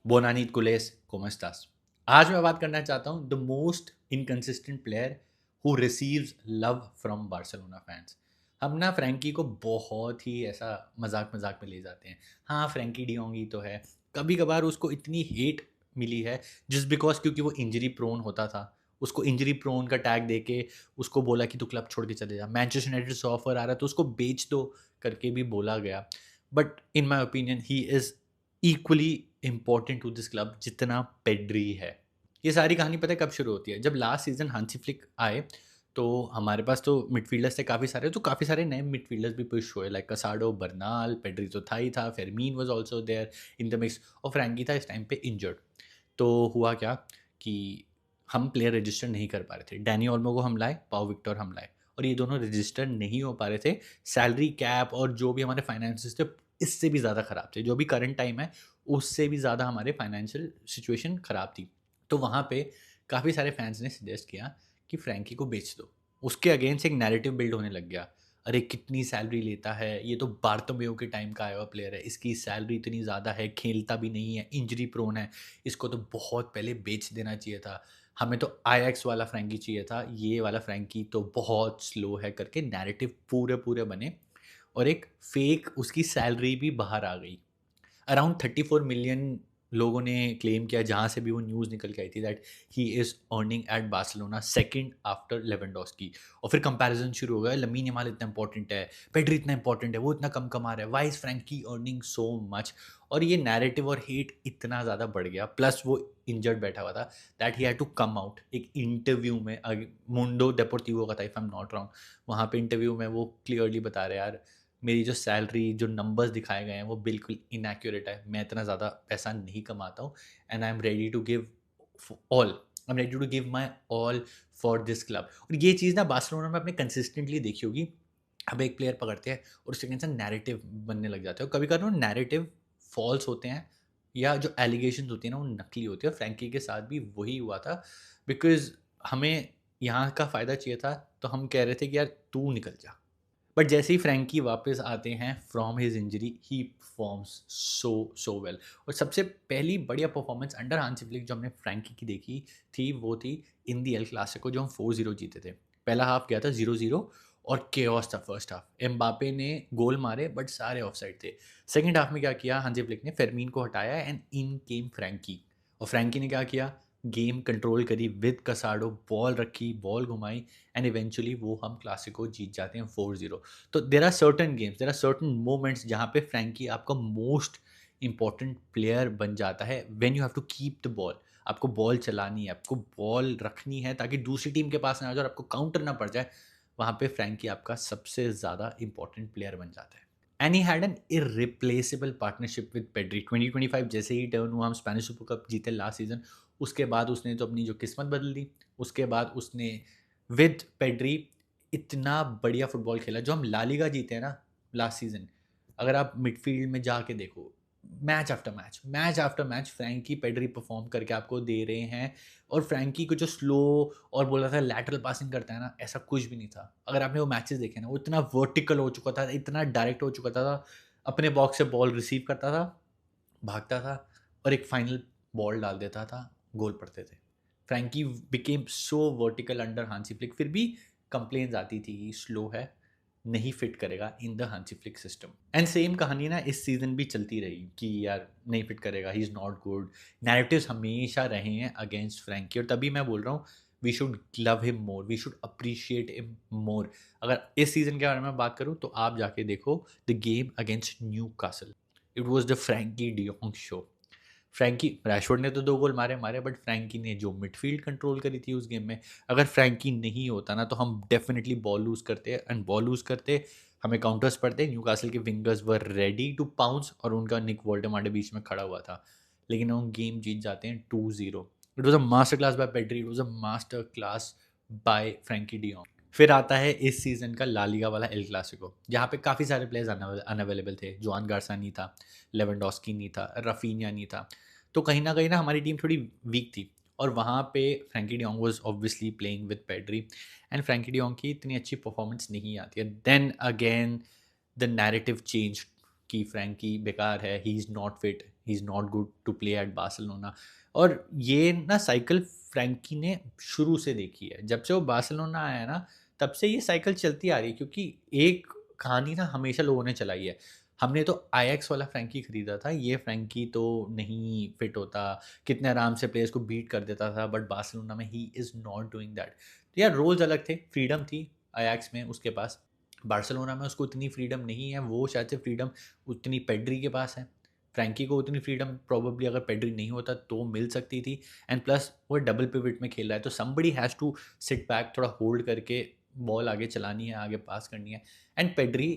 बोनानीत कुलेस कोमस्टास। आज मैं बात करना चाहता हूँ the most inconsistent player who receives love from Barcelona fans. हम ना फ्रैंकी को बहुत ही ऐसा मजाक मजाक में ले जाते हैं। हाँ, फ्रैंकी डियोंगी तो है। कभी कभार उसको इतनी हेट मिली है जस्ट बिकॉज क्योंकि वो इंजरी प्रोन होता था। उसको इंजरी प्रोन का टैग दे के उसको बोला कि तू क्लब छोड़ के चले जा। मैनचेस्टर यूनाइटेड से ऑफर आ रहा है तो उसको बेच दो करके भी बोला गया। But in my opinion he is equally important to this club जितना पेड्री है। ये सारी कहानी पता है कब शुरू होती है? जब लास्ट सीजन हांसी फ्लिक आए तो हमारे पास तो मिडफील्डर्स थे काफ़ी सारे, तो काफ़ी सारे नए मिडफील्डर्स भी पुश हुए लाइक कसाडो, बर्नाल, पेड्री तो था ही था, Fermin was also there in the mix और फ्रैंकी था इस टाइम पे इंजर्ड। तो हुआ क्या कि हम प्लेयर रजिस्टर नहीं कर पा रहे थे। डैनी ओल्मो को हम लाए, पाओ विक्टर हम लाए और ये दोनों रजिस्टर नहीं हो पा रहे थे। सैलरी कैप और जो भी हमारे फाइनेंसिस थे इससे भी ज़्यादा ख़राब थे। जो भी करंट टाइम है उससे भी ज़्यादा हमारे फाइनेंशियल सिचुएशन ख़राब थी। तो वहाँ पे काफ़ी सारे फैंस ने सजेस्ट किया कि फ्रैंकी को बेच दो। उसके अगेंस्ट एक नैरेटिव बिल्ड होने लग गया। अरे कितनी सैलरी लेता है, ये तो बार्टोमेओ के टाइम का आया हुआ प्लेयर है, इसकी सैलरी इतनी ज़्यादा है, खेलता भी नहीं है, इंजरी प्रोन है, इसको तो बहुत पहले बेच देना चाहिए था। हमें तो आईएक्स वाला फ्रैंकी चाहिए था, ये वाला फ्रैंकी तो बहुत स्लो है करके नैरेटिव पूरे पूरे बने और एक फेक उसकी सैलरी भी बाहर आ गई। अराउंड 34 मिलियन लोगों ने क्लेम किया, जहाँ से भी वो न्यूज़ निकल के आई थी, that he is earning eight Barcelona second after Lewandowski. और फिर कंपैरिजन शुरू हो गया, लमीन यमाल इतना इंपॉर्टेंट है, पेड्री इतना इंपॉर्टेंट है, वो इतना कम कमा रहा है, why is Frenkie earning so much. और ये नैरेटिव और हेट इतना ज़्यादा बढ़ गया, प्लस वो इंजर्ड बैठा हुआ था that he had to come out एक इंटरव्यू में। मुंडो डेपोर्टिवो का था if I am not wrong. वहाँ पे इंटरव्यू में वो क्लियरली बता रहे यार, मेरी जो सैलरी, जो नंबर्स दिखाए गए हैं वो बिल्कुल इनएक्यूरेट है, मैं इतना ज़्यादा पैसा नहीं कमाता हूँ and I am ready to give all, I am ready to give my all for this club. और ये चीज़ ना बार्सिलोना में आपने कंसिस्टेंटली देखी होगी। अब एक प्लेयर पकड़ते हैं और उसके अगेंस्ट नैरेटिव बनने लग जाते हैं, और कभी कभी नैरेटिव फॉल्स होते हैं या जो एलिगेशन होती है ना वो नकली होती है। और फ्रैंकी के साथ भी वही हुआ था बिकॉज हमें यहाँ का फ़ायदा चाहिए था, तो हम कह रहे थे कि यार तू निकल जा। बट जैसे ही फ्रैंकी वापस आते हैं from his injury, he performs so well. और सबसे पहली बढ़िया परफॉर्मेंस अंडर हांसी फ्लिक जो हमने फ्रैंकी की देखी थी वो थी इन दी एल क्लासिको, जो हम 4-0 जीते थे। पहला हाफ गया था 0-0 और केओस था फर्स्ट हाफ। एम्बापे ने गोल मारे बट सारे ऑफसाइड थे। सेकंड हाफ में क्या किया हांसी फ्लिक ने, फेरमीन को हटाया एंड इन केम फ्रैंकी। और फ्रैंकी ने क्या किया, गेम कंट्रोल करी विद कसाडो, बॉल रखी, बॉल घुमाई एंड इवेंचुअली वो हम क्लासिको जीत जाते हैं 4-0। तो there are certain games, there are certain moments जहाँ पे फ्रैंकी आपका मोस्ट इंपॉर्टेंट प्लेयर बन जाता है when you have to keep the ball. आपको बॉल चलानी है, आपको बॉल रखनी है ताकि दूसरी टीम के पास ना आ जाए और आपको काउंटर ना पड़ जाए। वहाँ पे फ्रैंकी आपका सबसे ज़्यादा इंपॉर्टेंट प्लेयर बन जाता है। And he had an irreplaceable partnership with Pedri. 2025 जैसे ही टर्न हुआ, हम स्पेनिश सुपर कप जीते लास्ट सीजन, उसके बाद उसने तो अपनी जो किस्मत बदल दी। उसके बाद उसने विद पेड्री इतना बढ़िया फुटबॉल खेला। जो हम ला लीगा जीते हैं ना लास्ट सीजन, अगर आप मिडफील्ड में जाके देखो, match after match, match after match Frenkie Pedri perform करके आपको दे रहे हैं। और फ्रैंकी को जो स्लो और बोला था लैटरल पासिंग करता है ना, ऐसा कुछ भी नहीं था। अगर आपने वो मैचेस देखे ना, वो इतना वर्टिकल हो चुका था, इतना डायरेक्ट हो चुका था, अपने बॉक्स से बॉल रिसीव करता था, भागता था और एक फाइनल बॉल डाल देता था, गोल पड़ते थे। Frenkie became so vertical under Hansi Flick. फिर भी कंप्लेन्स आती थी स्लो है, नहीं फिट करेगा in the Hansi Flick system. And same कहानी ना इस सीजन भी चलती रही कि यार नहीं फिट करेगा, ही इज़ नॉट गुड। नैरेटिव्स हमेशा रहे हैं अगेंस्ट फ्रैंकी, और तभी मैं बोल रहा हूँ we should love him more, we should appreciate him more. अगर इस सीजन के बारे में बात करूँ तो आप जाके देखो the game against Newcastle, it was the Frenkie de Jong show. Frenkie, Rashford ने तो 2 गोल मारे मारे, बट फ्रैंकी ने जो मिडफील्ड कंट्रोल करी थी उस गेम में, अगर फ्रैंकी नहीं होता ना तो हम डेफिनेटली बॉल लूज़ करते एंड बॉल लूज़ करते हमें काउंटर्स पड़ते। न्यूकासल के wingers were ready to pounce और उनका निक वोल्डेमार्ट बीच में खड़ा हुआ था, लेकिन हम गेम जीत जाते हैं 2-0। It was a masterclass by Pedri, it was a masterclass by Frenkie de Jong. फिर आता है इस सीजन का ला लीगा वाला एल क्लासिको, जहाँ पे काफ़ी सारे प्लेयर्स अनअवेलेबल थे। जोआन गार्सा नहीं था, लेवेंडोस्की नहीं था, रफीनिया नहीं था। तो कहीं न कहीं ना हमारी टीम थोड़ी वीक थी और वहाँ पे Frenkie de Jong was obviously playing with Pedri and Frenkie de Jong की इतनी अच्छी परफॉर्मेंस नहीं आती है। Then again the narrative change कि फ्रैंकी बेकार है, he is not fit, he is not good to play at Barcelona. और ये ना साइकिल फ्रैंकी ने शुरू से देखी है। जब से वो बार्सिलोना आया है ना, तब से ये साइकिल चलती आ रही है, क्योंकि एक कहानी ना हमेशा लोगों ने चलाई है। हमने तो आईएक्स वाला फ्रैंकी खरीदा था, ये फ्रैंकी तो नहीं फिट होता, कितने आराम से प्लेयर्स को बीट कर देता था, बट बार्सिलोना में ही इज़ नॉट डूइंग दैट। तो यार रोल्स अलग थे, फ्रीडम थी आईएक्स में उसके पास, बार्सिलोना में उसको इतनी फ्रीडम नहीं है। वो शायद से फ्रीडम उतनी पेड्री के पास है। फ्रैंकी को उतनी फ्रीडम प्रोबेबली अगर पेड्री नहीं होता तो मिल सकती थी। एंड प्लस वो डबल पिवट में खेल रहा है, तो somebody has to sit back, थोड़ा होल्ड करके बॉल आगे चलानी है, आगे पास करनी है। एंड पेड्री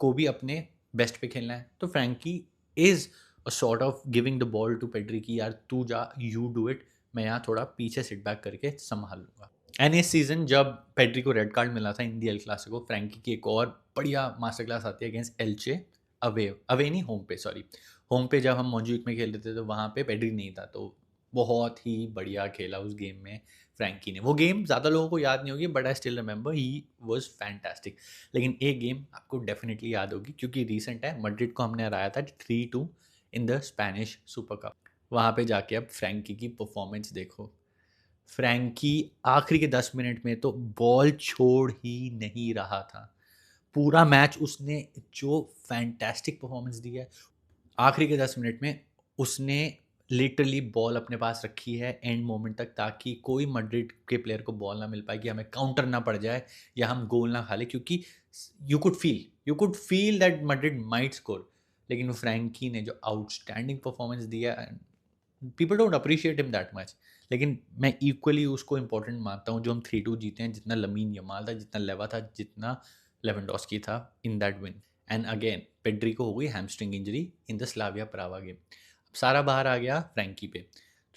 को भी अपने बेस्ट पे खेलना है। तो Frenkie is a sort of giving the ball to Pedri कि यार तू जा, यू डू इट, मैं यहाँ थोड़ा पीछे सिट बैक करके संभाल लूँगा। एंड इस सीज़न जब पेड्री को रेड कार्ड मिला था इन दी एल क्लासिको, फ्रैंकी की एक और बढ़िया मास्टर क्लास आती है अगेंस्ट एल्चे, अवे नहीं, होम पे, सॉरी, होम पे जब हम मोंजुइक में खेल रहे थे तो वहाँ पे पेड्री नहीं था, तो बहुत ही बढ़िया खेला उस गेम में फ्रैंकी ने। वो गेम ज़्यादा लोगों को याद नहीं होगी, but I still remember he was fantastic. लेकिन एक गेम आपको डेफिनेटली याद होगी, क्योंकि रीसेंट है, मैड्रिड को हमने हराया था 3-2 in the Spanish super cup. वहाँ पे जाके अब फ्रैंकी की परफॉर्मेंस देखो। फ्रैंकी आखिरी के 10 मिनट में तो बॉल छोड़ ही नहीं रहा था। पूरा मैच उसने जो फैंटास्टिक परफॉर्मेंस दी है, आखिरी के 10 मिनट में उसने लिटरली बॉल अपने पास रखी है एंड मोमेंट तक, ताकि कोई मैड्रिड के प्लेयर को बॉल ना मिल पाए, कि हमें काउंटर ना पड़ जाए या हम गोल ना खा लें, क्योंकि you could feel that Madrid might score. लेकिन वो फ्रैंकी ने जो आउटस्टैंडिंग परफॉर्मेंस दिया, people don't appreciate him that much, लेकिन मैं इक्वली उसको इंपॉर्टेंट मानता हूँ जो हम 3-2 जीते हैं, जितना लमीन यमाल था, जितना लेवा था, जितना लेवेंडोस्की था in that win. And again Pedri को हो गई hamstring injury in the Slavia Praha game. अब सारा बाहर आ गया फ्रैंकी पे,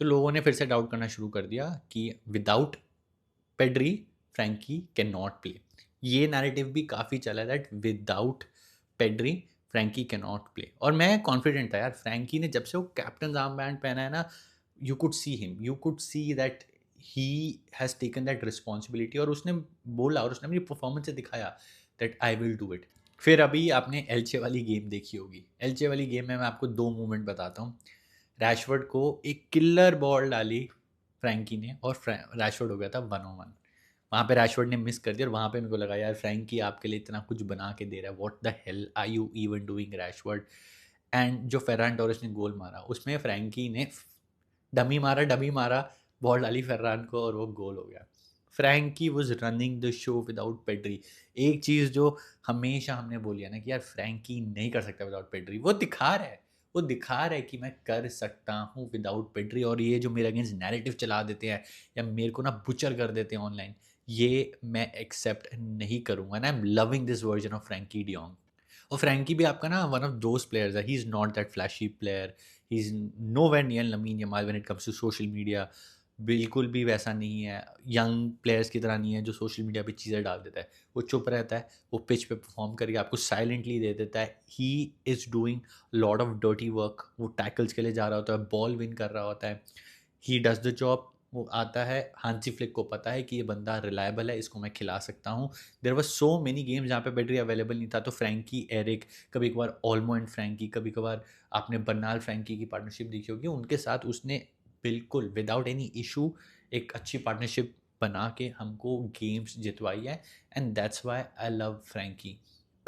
तो लोगों ने फिर से डाउट करना शुरू कर दिया कि without Pedri Frenkie can not play. ये नैरेटिव भी काफ़ी चला है that without Pedri Frenkie can not play, और मैं कॉन्फिडेंट था यार। फ्रैंकी ने जब से वो कैप्टन आर्म बैंड पहना है ना, you could see that he has taken that responsibility, और उसने बोला और उसने अपनी परफॉर्मेंस से दिखाया that I will do it. फिर अभी आपने एल्चे वाली गेम देखी होगी। एल्चे वाली गेम में मैं आपको 2 मूवमेंट बताता हूँ। रैशवर्ड को एक किलर बॉल डाली फ्रैंकी ने, और रैशवर्ड हो गया था 1-on-1। वहाँ पे रैशवर्ड ने मिस कर दिया, और वहाँ पे मेरे को लगा यार फ्रैंकी आपके लिए इतना कुछ बना के दे रहा है, what the hell are you even doing Rashford. And जो फेरान टोरेस ने गोल मारा, उसमें फ्रैंकी ने डमी मारा, बॉल डाली फेरान को, और वो गोल हो गया। Frenkie was running the show without Pedri. एक चीज़ जो हमेशा हमने बोली है ना कि यार फ्रैंकी नहीं कर सकता विदाउट पेड्री, वो दिखा रहा है कि मैं कर सकता हूँ विदाउट पेड्री। और ये जो मेरे अगेंस्ट नैरेटिव चला देते हैं या मेरे को ना बुचर कर देते हैं ऑनलाइन, ये मैं एक्सेप्ट नहीं करूँगा। And I am loving this version of Frenkie de Jong. और फ्रैंकी भी आपका ना वन ऑफ दोज प्लेयर्स है, he is not that flashy player, he is nowhere near Lamine Yamal when it comes to social media. बिल्कुल भी वैसा नहीं है, यंग प्लेयर्स की तरह नहीं है जो सोशल मीडिया पे चीज़ें डाल देता है। वो चुप रहता है, वो पिच पे परफॉर्म करके आपको साइलेंटली दे देता है। He is doing lot of dirty work. वो टैकल्स के लिए जा रहा होता है, बॉल विन कर रहा होता है, ही डज़ द जॉब। वो आता है, हांसी फ्लिक को पता है कि ये बंदा रिलायबल है, इसको मैं खिला सकता हूँ। There were so many games जहाँ पे पेड्री अवेलेबल नहीं था, तो फ्रैंकी एरिक, कभी कभार ओल्मो एंड फ्रैंकी, कभी कभार आपने बर्नाल फ्रैंकी की पार्टनरशिप देखी होगी, उनके साथ उसने बिल्कुल विदाउट एनी इशू एक अच्छी पार्टनरशिप बना के हमको गेम्स जितवाई है। And that's why I love Frankie.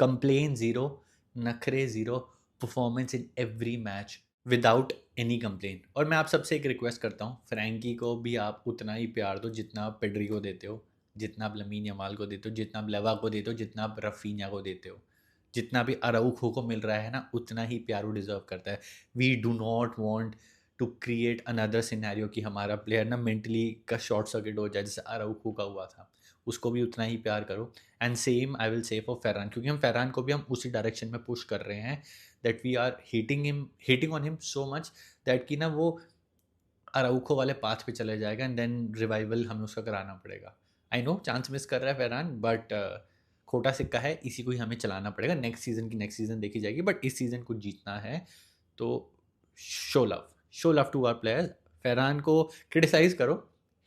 Complain zero, नखरे zero, performance in every match without any complain. और मैं आप सबसे एक रिक्वेस्ट करता हूँ, फ्रैंकी को भी आप उतना ही प्यार दो जितना आप पेड्री को देते हो, जितना आप लमीन यमाल को देते हो, जितना आप लेवा को देते हो, जितना आप रफीनिया को देते हो, जितना भी अराउखो को मिल रहा है ना, उतना ही प्यार वो डिजर्व करता है। We do not want to create another scenario कि हमारा प्लेयर ना मेंटली का शॉर्ट सर्किट हो जाए, जैसे अराउखो का हुआ था। उसको भी उतना ही प्यार करो। And same I will say for Ferran, क्योंकि हम फेरान को भी हम उसी डायरेक्शन में पुश कर रहे हैं, that we are hating on him so much that कि ना वो अराउखो वाले पाथ पे चले जाएगा, एंड देन रिवाइवल हमें उसका कराना पड़ेगा। आई नो चांस मिस कर रहा है फेरान, बट खोटा सिक्का है, इसी को ही हमें चलाना पड़ेगा। नेक्स्ट सीजन देखी जाएगी, बट इस सीजन को जीतना है तो show love to our players. Ferran को क्रिटिसाइज करो,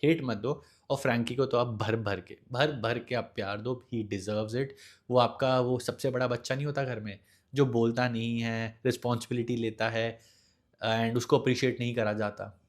हेट मत दो, और फ्रैंकी को तो आप भर भर के आप प्यार दो, ही डिजर्व्स इट। वो आपका वो सबसे बड़ा बच्चा नहीं होता घर में, जो बोलता नहीं है, रिस्पॉन्सिबिलिटी लेता है एंड उसको अप्रिशिएट नहीं करा जाता।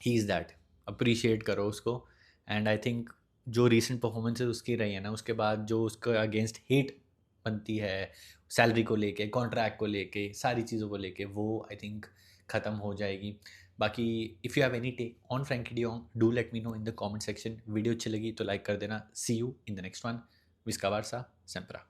ही इज़ दैट, अप्रिशिएट करो उसको। एंड आई थिंक जो रीसेंट परफॉर्मेंसेस उसकी रही है ना, उसके बाद जो उसके अगेंस्ट हेट बनती है सैलरी को लेके, कॉन्ट्रैक्ट को लेके, सारी चीज़ों को लेके, वो आई थिंक ख़त्म हो जाएगी। बाकी if you have any take on Frankie de Jong, do let me know in the comment section. Video अच्छी लगी तो लाइक कर देना। See you in the next one. विस्का बारसा, सेम्परा।